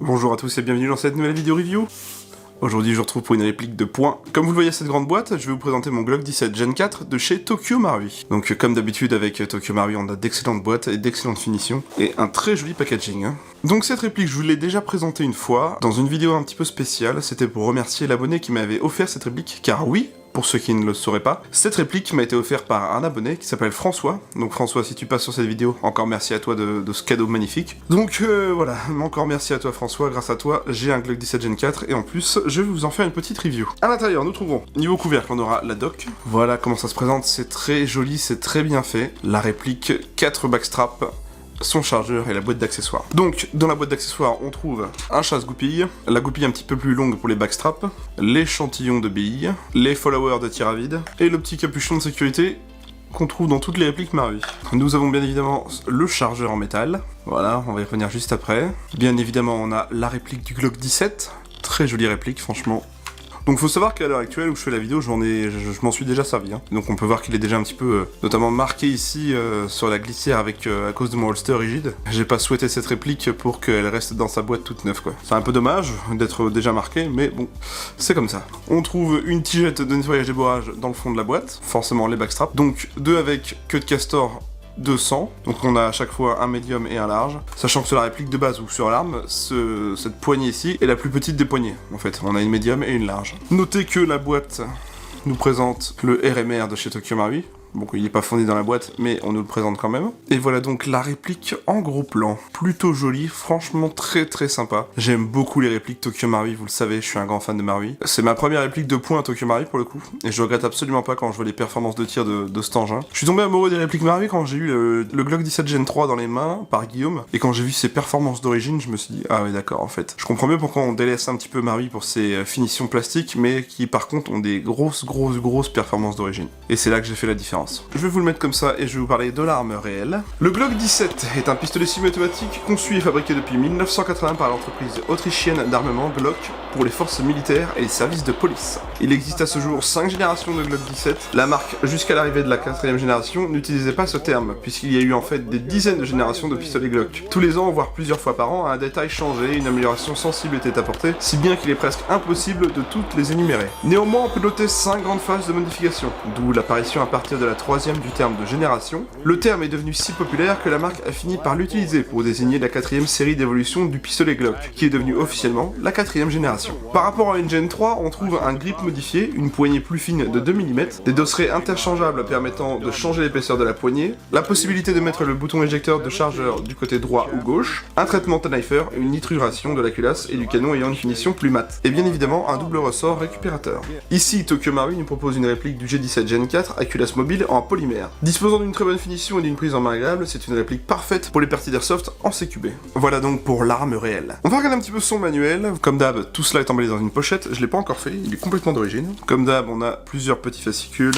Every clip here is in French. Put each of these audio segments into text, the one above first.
Bonjour à tous et bienvenue dans cette nouvelle vidéo review. Aujourd'hui je vous retrouve pour une réplique de points. Comme vous le voyez à cette grande boîte, je vais vous présenter mon Glock 17 Gen 4 de chez Tokyo Marui. Donc comme d'habitude avec Tokyo Marui on a d'excellentes boîtes et d'excellentes finitions et un très joli packaging. Donc cette réplique je vous l'ai déjà présentée une fois dans une vidéo un petit peu spéciale, c'était pour remercier l'abonné qui m'avait offert cette réplique, car oui, pour ceux qui ne le sauraient pas, cette réplique m'a été offerte par un abonné qui s'appelle François. Donc François, si tu passes sur cette vidéo, encore merci à toi de ce cadeau magnifique. Donc voilà, encore merci à toi François, grâce à toi, j'ai un Glock 17 Gen 4 et en plus, je vais vous en faire une petite review. À l'intérieur, nous trouverons, niveau couvercle, on aura la dock. Voilà comment ça se présente, c'est très joli, c'est très bien fait. La réplique, 4 backstraps, son chargeur et la boîte d'accessoires. Donc, dans la boîte d'accessoires, on trouve un chasse-goupille, la goupille un petit peu plus longue pour les backstraps, l'échantillon de billes, les followers de tir à vide, et le petit capuchon de sécurité qu'on trouve dans toutes les répliques Marui. Nous avons bien évidemment le chargeur en métal, voilà, on va y revenir juste après. Bien évidemment, on a la réplique du Glock 17, très jolie réplique, franchement. Donc faut savoir qu'à l'heure actuelle où je fais la vidéo, je m'en suis déjà servi. Donc on peut voir qu'il est déjà un petit peu, notamment marqué ici sur la glissière avec à cause de mon holster rigide. J'ai pas souhaité cette réplique pour qu'elle reste dans sa boîte toute neuve quoi. C'est un peu dommage d'être déjà marqué, mais bon, c'est comme ça. On trouve une tigette de nettoyage des bourrages dans le fond de la boîte, forcément les backstraps. Donc deux avec queue de castor 200, donc on a à chaque fois un médium et un large, sachant que sur la réplique de base ou sur l'arme, cette poignée ici est la plus petite des poignées, en fait, on a une médium et une large. Notez que la boîte nous présente le RMR de chez Tokyo Marui. Bon, il n'est pas fourni dans la boîte, mais on nous le présente quand même. Et voilà donc la réplique en gros plan. Plutôt jolie, franchement très très sympa. J'aime beaucoup les répliques Tokyo Marui, vous le savez, je suis un grand fan de Marui. C'est ma première réplique de points à Tokyo Marui pour le coup, et je regrette absolument pas quand je vois les performances de tir de cet engin. Je suis tombé amoureux des répliques Marui quand j'ai eu le Glock 17 Gen 3 dans les mains par Guillaume, et quand j'ai vu ses performances d'origine, je me suis dit, ah ouais d'accord en fait. Je comprends mieux pourquoi on délaisse un petit peu Marui pour ses finitions plastiques, mais qui par contre ont des grosses performances d'origine. Et c'est là que j'ai fait la différence. Je vais vous le mettre comme ça et je vais vous parler de l'arme réelle. Le Glock 17 est un pistolet semi-automatique conçu et fabriqué depuis 1980 par l'entreprise autrichienne d'armement Glock pour les forces militaires et les services de police. Il existe à ce jour 5 générations de Glock 17. La marque, jusqu'à l'arrivée de la 4ème génération, n'utilisait pas ce terme, puisqu'il y a eu en fait des dizaines de générations de pistolets Glock. Tous les ans, voire plusieurs fois par an, un détail changé, une amélioration sensible était apportée, si bien qu'il est presque impossible de toutes les énumérer. Néanmoins, on peut noter 5 grandes phases de modification, d'où l'apparition à partir de la 3ème du terme de génération. Le terme est devenu si populaire que la marque a fini par l'utiliser pour désigner la 4ème série d'évolution du pistolet Glock, qui est devenue officiellement la 4ème génération. Par rapport à une Gen 3, on trouve un grip modifié, une poignée plus fine de 2 mm, des dosserets interchangeables permettant de changer l'épaisseur de la poignée, la possibilité de mettre le bouton éjecteur de chargeur du côté droit ou gauche, un traitement Tanifer, une nitruration de la culasse et du canon ayant une finition plus mate, et bien évidemment un double ressort récupérateur. Ici, Tokyo Marui nous propose une réplique du G17 Gen 4 à culasse mobile en polymère. Disposant d'une très bonne finition et d'une prise en main agréable, c'est une réplique parfaite pour les parties d'airsoft en CQB. Voilà donc pour l'arme réelle. On va regarder un petit peu son manuel. Comme d'hab, tout cela est emballé dans une pochette, je l'ai pas encore fait, il est complètement d'origine. Comme d'hab, on a plusieurs petits fascicules,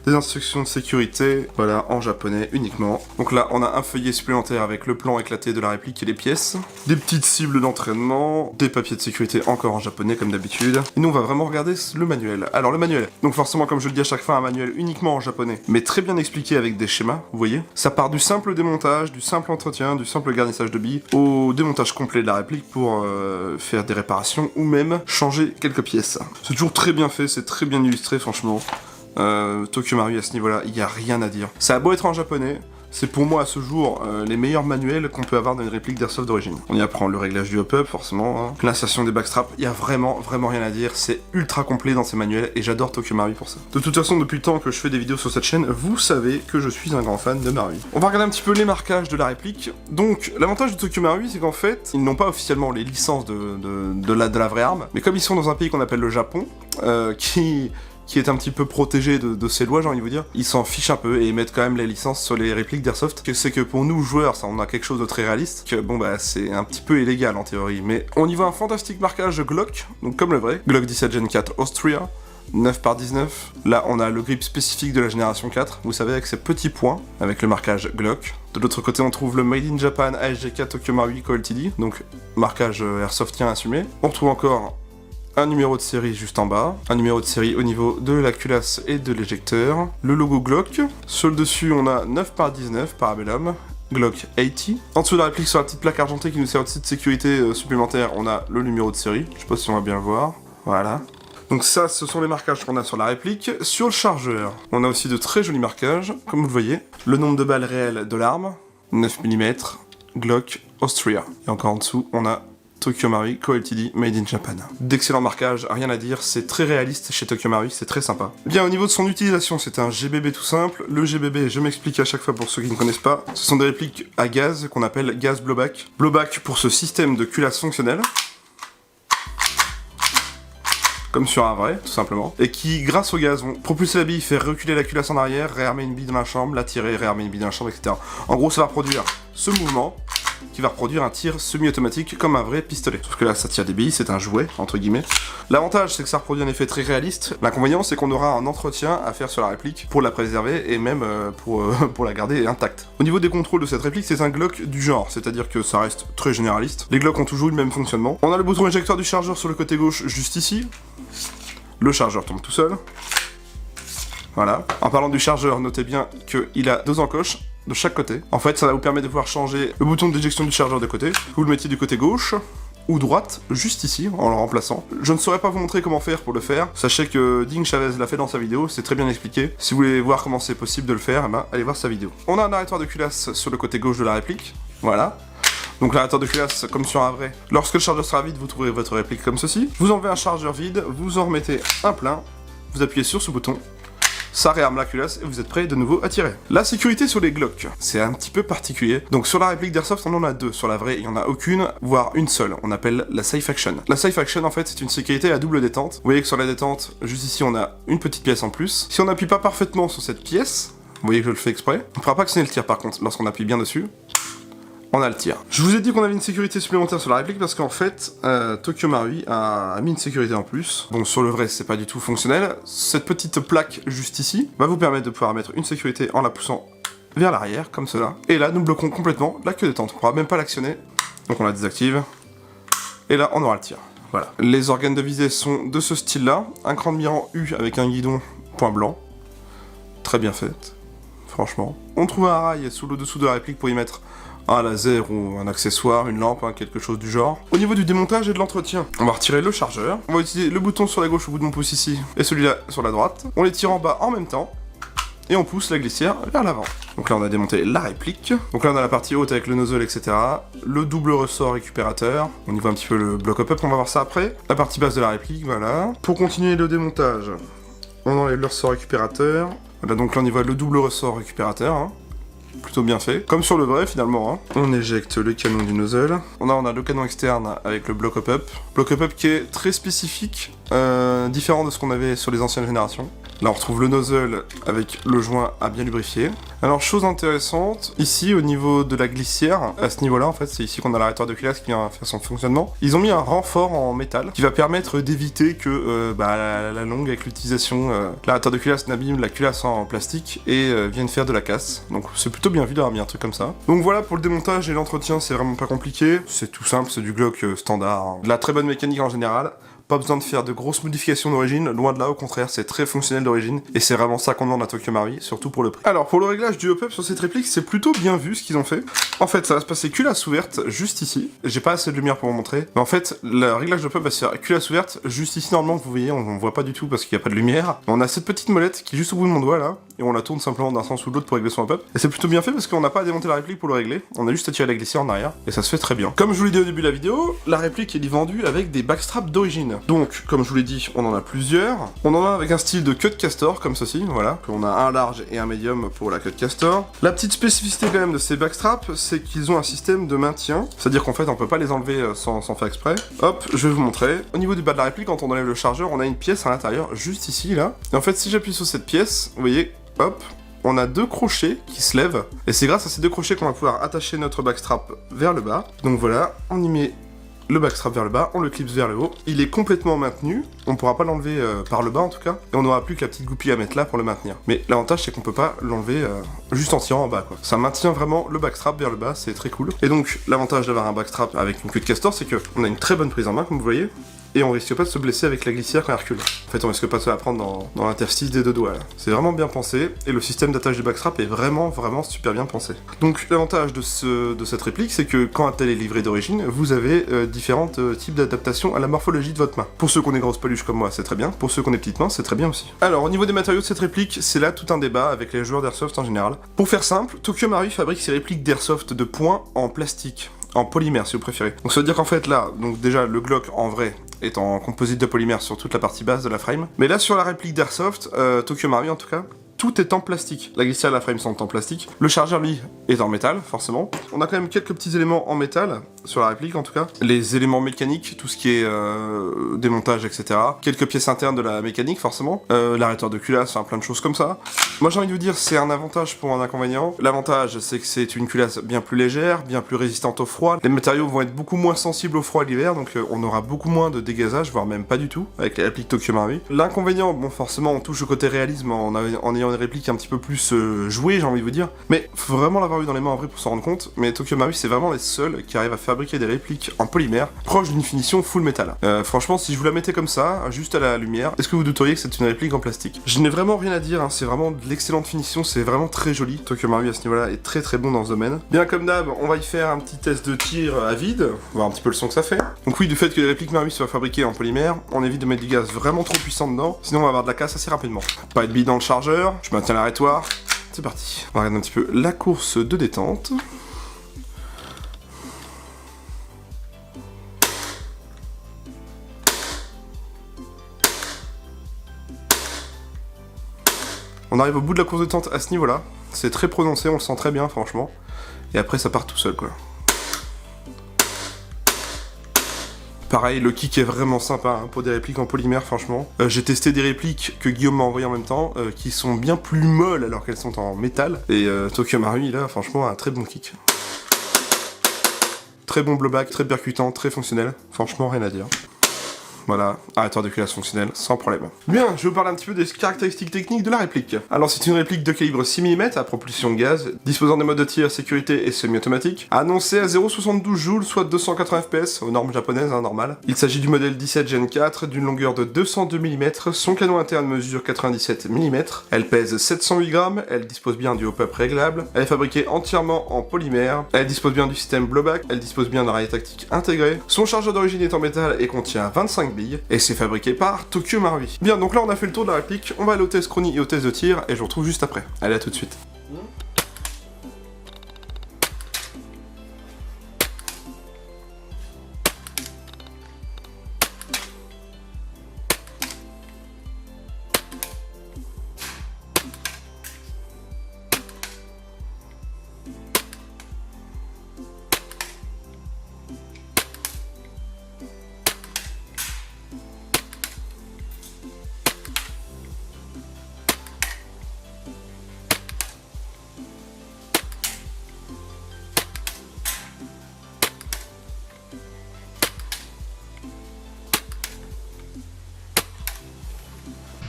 des instructions de sécurité, voilà, en japonais uniquement. Donc là, on a un feuillet supplémentaire avec le plan éclaté de la réplique et les pièces, des petites cibles d'entraînement, des papiers de sécurité encore en japonais comme d'habitude. Et nous, on va vraiment regarder le manuel. Alors le manuel, donc forcément, comme je le dis à chaque fois, un manuel uniquement en japonais, mais très bien expliqué avec des schémas, vous voyez. Ça part du simple démontage, du simple entretien, du simple garnissage de billes, au démontage complet de la réplique pour faire des réparations ou même changer quelques pièces. C'est toujours très bien fait, c'est très bien illustré, franchement. Tokyo Marui à ce niveau-là, il n'y a rien à dire. Ça a beau être en japonais, c'est pour moi à ce jour les meilleurs manuels qu'on peut avoir dans une réplique d'airsoft d'origine. On y apprend le réglage du hop-up forcément, hein. L'insertion des backstraps, il y a vraiment rien à dire, c'est ultra complet dans ces manuels et j'adore Tokyo Marui pour ça. De toute façon, depuis le temps que je fais des vidéos sur cette chaîne, vous savez que je suis un grand fan de Marui. On va regarder un petit peu les marquages de la réplique. Donc l'avantage de Tokyo Marui, c'est qu'en fait, ils n'ont pas officiellement les licences de la vraie arme, mais comme ils sont dans un pays qu'on appelle le Japon, qui est un petit peu protégé de ses lois, j'ai envie de vous dire, ils s'en fichent un peu et ils mettent quand même les licences sur les répliques d'airsoft. C'est que pour nous joueurs, ça on a quelque chose de très réaliste, que bon bah c'est un petit peu illégal en théorie, mais on y voit un fantastique marquage de Glock, donc comme le vrai, Glock 17 Gen 4 Austria, 9x19, là on a le grip spécifique de la génération 4, vous savez avec ces petits points, avec le marquage Glock. De l'autre côté on trouve le Made in Japan ASG4 Tokyo Marui Co Ltd, donc marquage airsoftien assumé. On retrouve encore un numéro de série juste en bas, un numéro de série au niveau de la culasse et de l'éjecteur, le logo Glock. Sur le dessus, on a 9x19 Parabellum Glock 80. En dessous de la réplique, sur la petite plaque argentée qui nous sert aussi de sécurité supplémentaire, on a le numéro de série. Je sais pas si on va bien le voir. Voilà. Donc ça, ce sont les marquages qu'on a sur la réplique. Sur le chargeur, on a aussi de très jolis marquages, comme vous le voyez. Le nombre de balles réelles de l'arme, 9 mm, Glock Austria. Et encore en dessous, on a Tokyo Marui Co Ltd Made in Japan. D'excellents marquages, rien à dire, c'est très réaliste chez Tokyo Marui, c'est très sympa. Bien, au niveau de son utilisation, c'est un GBB tout simple. Le GBB, je m'explique à chaque fois pour ceux qui ne connaissent pas, ce sont des répliques à gaz qu'on appelle gaz blowback. Blowback pour ce système de culasse fonctionnel. Comme sur un vrai, tout simplement, et qui, grâce au gaz, vont propulser la bille, faire reculer la culasse en arrière, réarmer une bille dans la chambre, la tirer, réarmer une bille dans la chambre, etc. En gros, ça va produire ce mouvement, qui va reproduire un tir semi-automatique comme un vrai pistolet. Sauf que là, ça tire des billes, c'est un jouet, entre guillemets. L'avantage, c'est que ça reproduit un effet très réaliste. L'inconvénient, c'est qu'on aura un entretien à faire sur la réplique pour la préserver et même pour la garder intacte. Au niveau des contrôles de cette réplique, c'est un Glock du genre, c'est-à-dire que ça reste très généraliste. Les Glocks ont toujours eu le même fonctionnement. On a le bouton éjecteur du chargeur sur le côté gauche, juste ici. Le chargeur tombe tout seul. Voilà. En parlant du chargeur, notez bien qu'il a 2 encoches de chaque côté. En fait, ça va vous permettre de pouvoir changer le bouton d'éjection du chargeur de côté. Vous le mettiez du côté gauche ou droite, juste ici, en le remplaçant. Je ne saurais pas vous montrer comment faire pour le faire. Sachez que Ding Chavez l'a fait dans sa vidéo, c'est très bien expliqué. Si vous voulez voir comment c'est possible de le faire, eh ben, allez voir sa vidéo. On a un arrêteur de culasse sur le côté gauche de la réplique. Voilà. Donc l'arrêteur de culasse, comme sur un vrai. Lorsque le chargeur sera vide, vous trouverez votre réplique comme ceci. Vous enlevez un chargeur vide, vous en remettez un plein, vous appuyez sur ce bouton. Ça réarme la culasse et vous êtes prêt de nouveau à tirer. La sécurité sur les Glock, c'est un petit peu particulier. Donc sur la réplique d'Airsoft, on en a 2. Sur la vraie, il n'y en a aucune, voire une seule. On appelle la Safe Action. La Safe Action, en fait, c'est une sécurité à double détente. Vous voyez que sur la détente, juste ici, on a une petite pièce en plus. Si on n'appuie pas parfaitement sur cette pièce, vous voyez que je le fais exprès, on ne pourra pas actionner le tir par contre, lorsqu'on appuie bien dessus. On a le tir. Je vous ai dit qu'on avait une sécurité supplémentaire sur la réplique parce qu'en fait, Tokyo Marui a mis une sécurité en plus. Bon, sur le vrai, c'est pas du tout fonctionnel. Cette petite plaque juste ici va vous permettre de pouvoir mettre une sécurité en la poussant vers l'arrière, comme cela. Et là, nous bloquons complètement la queue détente. On pourra même pas l'actionner. Donc on la désactive. Et là, on aura le tir. Voilà. Les organes de visée sont de ce style-là. Un cran de mire en U avec un guidon point blanc. Très bien fait. Franchement. On trouve un rail sous le dessous de la réplique pour y mettre un laser ou un accessoire, une lampe, hein, quelque chose du genre. Au niveau du démontage et de l'entretien, on va retirer le chargeur. On va utiliser le bouton sur la gauche au bout de mon pouce ici et celui-là sur la droite. On les tire en bas en même temps et on pousse la glissière vers l'avant. Donc là on a démonté la réplique. Donc là on a la partie haute avec le nozzle, etc. Le double ressort récupérateur. On y voit un petit peu le bloc up, on va voir ça après. La partie basse de la réplique, voilà. Pour continuer le démontage, on enlève le ressort récupérateur. Voilà, donc là on y voit le double ressort récupérateur. Hein. Plutôt bien fait, comme sur le vrai finalement. Hein. On éjecte le canon du nozzle. On a le canon externe avec le block up. Block up qui est très spécifique, différent de ce qu'on avait sur les anciennes générations. Là on retrouve le nozzle avec le joint à bien lubrifier. Alors chose intéressante, ici au niveau de la glissière, à ce niveau là en fait, c'est ici qu'on a l'arrêteur de culasse qui vient faire son fonctionnement. Ils ont mis un renfort en métal qui va permettre d'éviter que la longue avec l'utilisation, l'arrêteur de culasse n'abîme la culasse en plastique et vienne faire de la casse. Donc c'est plutôt bien vu d'avoir mis un truc comme ça. Donc voilà pour le démontage et l'entretien, c'est vraiment pas compliqué. C'est tout simple, c'est du Glock standard. Hein. De la très bonne mécanique en général. Pas besoin de faire de grosses modifications d'origine, loin de là, au contraire, c'est très fonctionnel d'origine, et c'est vraiment ça qu'on demande à Tokyo Marui, surtout pour le prix. Alors, pour le réglage du hop-up sur cette réplique, c'est plutôt bien vu ce qu'ils ont fait. En fait, ça va se passer culasse ouverte, juste ici. J'ai pas assez de lumière pour vous montrer, mais en fait, le réglage de hop-up va se faire culasse ouverte, juste ici, normalement, vous voyez, on voit pas du tout parce qu'il y a pas de lumière. On a cette petite molette qui est juste au bout de mon doigt, là, et on la tourne simplement d'un sens ou de l'autre pour régler son hop-up. Et c'est plutôt bien fait parce qu'on n'a pas à démonter la réplique pour le régler, on a juste à tirer la glissière en arrière, et ça se fait très bien. Comme je vous l'ai dit au début de la vidéo, la réplique est vendue avec des backstraps d'origine. Donc, comme je vous l'ai dit, on en a plusieurs. On en a avec un style de cut castor, comme ceci, voilà. On a un large et un médium pour la cut castor. La petite spécificité quand même de ces backstraps, c'est qu'ils ont un système de maintien. C'est-à-dire qu'en fait, on peut pas les enlever sans faire exprès. Hop, je vais vous montrer. Au niveau du bas de la réplique, quand on enlève le chargeur, on a une pièce à l'intérieur, juste ici, là. Et en fait, si j'appuie sur cette pièce, vous voyez, hop, on a 2 crochets qui se lèvent. Et c'est grâce à ces 2 crochets qu'on va pouvoir attacher notre backstrap vers le bas. Donc voilà, on y met le backstrap vers le bas, on le clipse vers le haut. Il est complètement maintenu, on ne pourra pas l'enlever par le bas en tout cas, et on n'aura plus que la petite goupille à mettre là pour le maintenir. Mais l'avantage c'est qu'on peut pas l'enlever juste en tirant en bas quoi. Ça maintient vraiment le backstrap vers le bas, c'est très cool. Et donc l'avantage d'avoir un backstrap avec une queue de castor, c'est qu'on a une très bonne prise en main comme vous voyez. et on risque pas de se blesser avec la glissière quand elle recule. En fait, on risque pas de se la prendre dans l'interstice des deux doigts là. C'est vraiment bien pensé, et le système d'attache du backstrap est vraiment super bien pensé. Donc l'avantage de cette réplique, c'est que quand elle est livrée d'origine, vous avez différents types d'adaptations à la morphologie de votre main. Pour ceux qui ont des grosses paluches comme moi, c'est très bien. Pour ceux qui ont des petites mains, c'est très bien aussi. Alors, au niveau des matériaux de cette réplique, c'est là tout un débat avec les joueurs d'airsoft en général. Pour faire simple, Tokyo Marui fabrique ses répliques d'airsoft de poing en plastique. En polymère si vous préférez. Donc ça veut dire qu'en fait là, donc déjà le Glock en vrai est en composite de polymère sur toute la partie basse de la frame. Mais là sur la réplique d'Airsoft, Tokyo Marui en tout cas, tout est en plastique. La glissière et la frame sont en plastique. Le chargeur, lui, est en métal, forcément. On a quand même quelques petits éléments en métal, sur la réplique en tout cas. Les éléments mécaniques, tout ce qui est démontage, etc. Quelques pièces internes de la mécanique, forcément. L'arrêteur de culasse, enfin plein de choses comme ça. Moi j'ai envie de vous dire, c'est un avantage pour un inconvénient. L'avantage, c'est que c'est une culasse bien plus légère, bien plus résistante au froid. Les matériaux vont être beaucoup moins sensibles au froid l'hiver, donc on aura beaucoup moins de dégazage, voire même pas du tout, avec la réplique Tokyo Marui. L'inconvénient, bon forcément, on touche au côté réalisme en ayant des répliques un petit peu plus jouées, j'ai envie de vous dire. Mais faut vraiment l'avoir eu dans les mains en vrai pour s'en rendre compte. Mais Tokyo Marui, c'est vraiment les seuls qui arrivent à fabriquer des répliques en polymère proche d'une finition full métal. Franchement, si je vous la mettais comme ça, juste à la lumière, est-ce que vous douteriez que c'est une réplique en plastique? Je n'ai vraiment rien à dire, hein, c'est vraiment de l'excellente finition, c'est vraiment très joli. Tokyo Marui à ce niveau-là est très bon dans ce domaine. Bien comme d'hab, on va y faire un petit test de tir à vide, voir un petit peu le son que ça fait. Donc oui, du fait que les répliques Marui soient fabriquées en polymère, on évite de mettre du gaz vraiment trop puissant dedans, sinon on va avoir de la casse assez rapidement. Pas de bille dans le chargeur, je maintiens l'arrêtoire, c'est parti. On va regarder un petit peu la course de détente. On arrive au bout de la course de détente à ce niveau-là. C'est très prononcé, on le sent très bien, franchement. Et après, ça part tout seul, quoi. Pareil, le kick est vraiment sympa hein, pour des répliques en polymère, franchement. J'ai testé des répliques que Guillaume m'a envoyées en même temps, qui sont bien plus molles alors qu'elles sont en métal. Et Tokyo Marui, là, franchement, a un très bon kick. Très bon blowback, très percutant, très fonctionnel. Franchement, rien à dire. Voilà, arrêteur de culasse fonctionnel, sans problème. Bien, je vais vous parler un petit peu des caractéristiques techniques de la réplique. Alors c'est une réplique de calibre 6 mm à propulsion gaz, disposant des modes de tir, sécurité et semi-automatique, annoncé à 0,72 joules, soit 280 fps, aux normes japonaises, hein, normal. Il s'agit du modèle 17 Gen 4, d'une longueur de 202 mm, son canon interne mesure 97 mm, elle pèse 708 grammes, elle dispose bien du hop-up réglable, elle est fabriquée entièrement en polymère, elle dispose bien du système blowback, elle dispose bien d'un rail tactique intégré, son chargeur d'origine est en métal et contient 25 billes, et c'est fabriqué par Tokyo Marui. Bien, donc là on a fait le tour de la réplique, on va aller au test chronie et au test de tir, et je vous retrouve juste après. Allez, à tout de suite.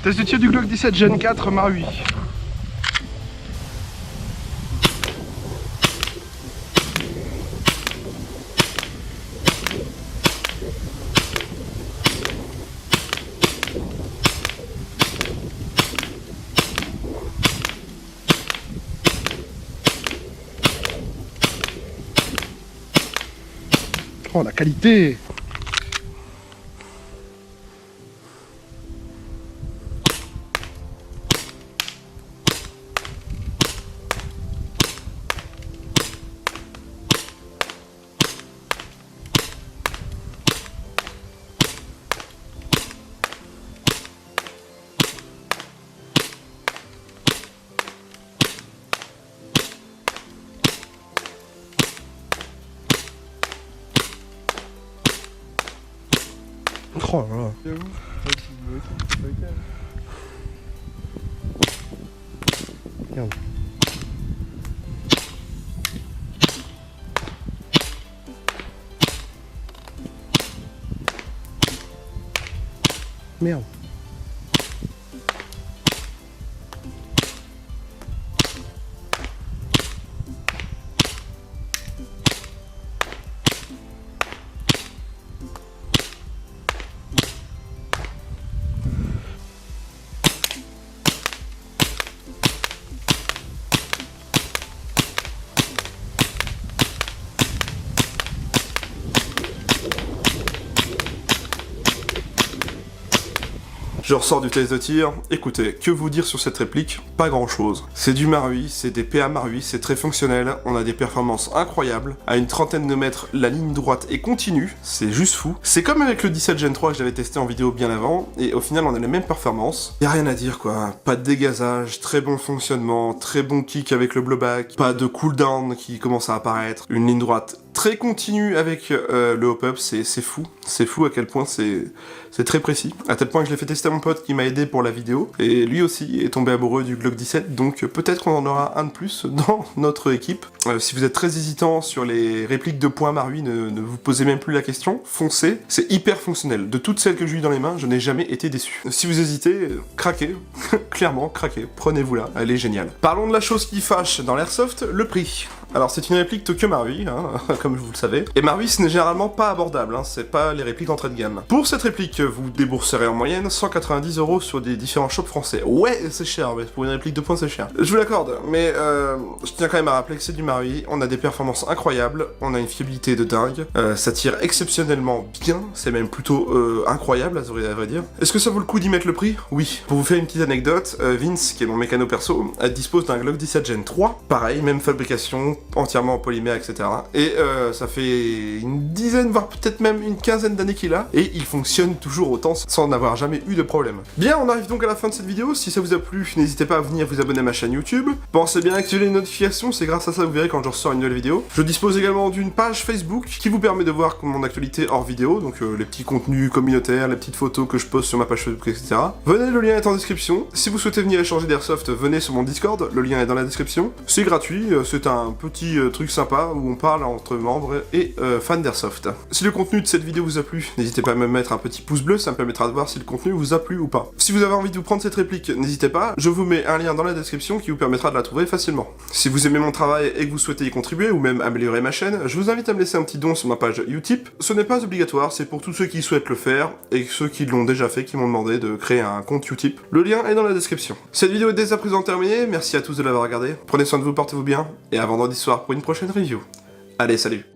Test de tir du Glock 17 Gen 4 Marui. Oh la qualité! Oh là là. Regarde. Merde. Je ressors du test de tir, écoutez, que vous dire sur cette réplique? Pas grand chose. C'est du Marui, c'est des PA Marui, c'est très fonctionnel, on a des performances incroyables. À une trentaine de mètres, la ligne droite est continue, c'est juste fou. C'est comme avec le 17 Gen 3 que j'avais testé en vidéo bien avant, et au final on a les mêmes performances. Y a rien à dire quoi, pas de dégazage, très bon fonctionnement, très bon kick avec le blowback, pas de cooldown qui commence à apparaître, une ligne droite très continue avec le hop-up, c'est fou à quel point c'est très précis, à tel point que je l'ai fait tester à mon pote qui m'a aidé pour la vidéo, et lui aussi est tombé amoureux du Glock 17, donc peut-être qu'on en aura un de plus dans notre équipe. Si vous êtes très hésitant sur les répliques de points Marui, ne vous posez même plus la question, foncez, c'est hyper fonctionnel. De toutes celles que j'ai eues dans les mains, je n'ai jamais été déçu. Si vous hésitez, craquez, clairement craquez, prenez-vous-la, elle est géniale. Parlons de la chose qui fâche dans l'airsoft, le prix. Alors c'est une réplique Tokyo Marui, hein, comme vous le savez. Et Marui ce n'est généralement pas abordable, hein, c'est pas les répliques d'entrée de gamme. Pour cette réplique, vous débourserez en moyenne 190 € sur des différents shops français. Ouais, c'est cher, mais pour une réplique de points c'est cher. Je vous l'accorde, mais je tiens quand même à rappeler que c'est du Marui, on a des performances incroyables, on a une fiabilité de dingue, ça tire exceptionnellement bien, c'est même plutôt incroyable à vrai dire. Est-ce que ça vaut le coup d'y mettre le prix? Oui. Pour vous faire une petite anecdote, Vince, qui est mon mécano perso, dispose d'un Glock 17 Gen 3, pareil, même fabrication, entièrement en polymère, etc. Et ça fait une dizaine, voire peut-être même une quinzaine d'années qu'il a, et il fonctionne toujours autant sans n'avoir jamais eu de problème. Bien, on arrive donc à la fin de cette vidéo. Si ça vous a plu, n'hésitez pas à venir vous abonner à ma chaîne YouTube. Pensez bien à activer les notifications, c'est grâce à ça que vous verrez quand je ressors une nouvelle vidéo. Je dispose également d'une page Facebook qui vous permet de voir mon actualité hors vidéo, donc les petits contenus communautaires, les petites photos que je poste sur ma page Facebook, etc. Venez, le lien est en description. Si vous souhaitez venir échanger d'airsoft, venez sur mon Discord, le lien est dans la description. C'est gratuit, c'est un petit truc sympa où on parle entre membres et fans d'airsoft. Si le contenu de cette vidéo vous a plu, n'hésitez pas à me mettre un petit pouce bleu, ça me permettra de voir si le contenu vous a plu ou pas. Si vous avez envie de vous prendre cette réplique, n'hésitez pas, je vous mets un lien dans la description qui vous permettra de la trouver facilement. Si vous aimez mon travail et que vous souhaitez y contribuer ou même améliorer ma chaîne, je vous invite à me laisser un petit don sur ma page Utip. Ce n'est pas obligatoire, c'est pour tous ceux qui souhaitent le faire et ceux qui l'ont déjà fait, qui m'ont demandé de créer un compte Utip. Le lien est dans la description. Cette vidéo est dès à présent terminée, merci à tous de l'avoir regardé, prenez soin de vous, portez-vous bien, et à vendredi soir pour une prochaine review. Allez, salut!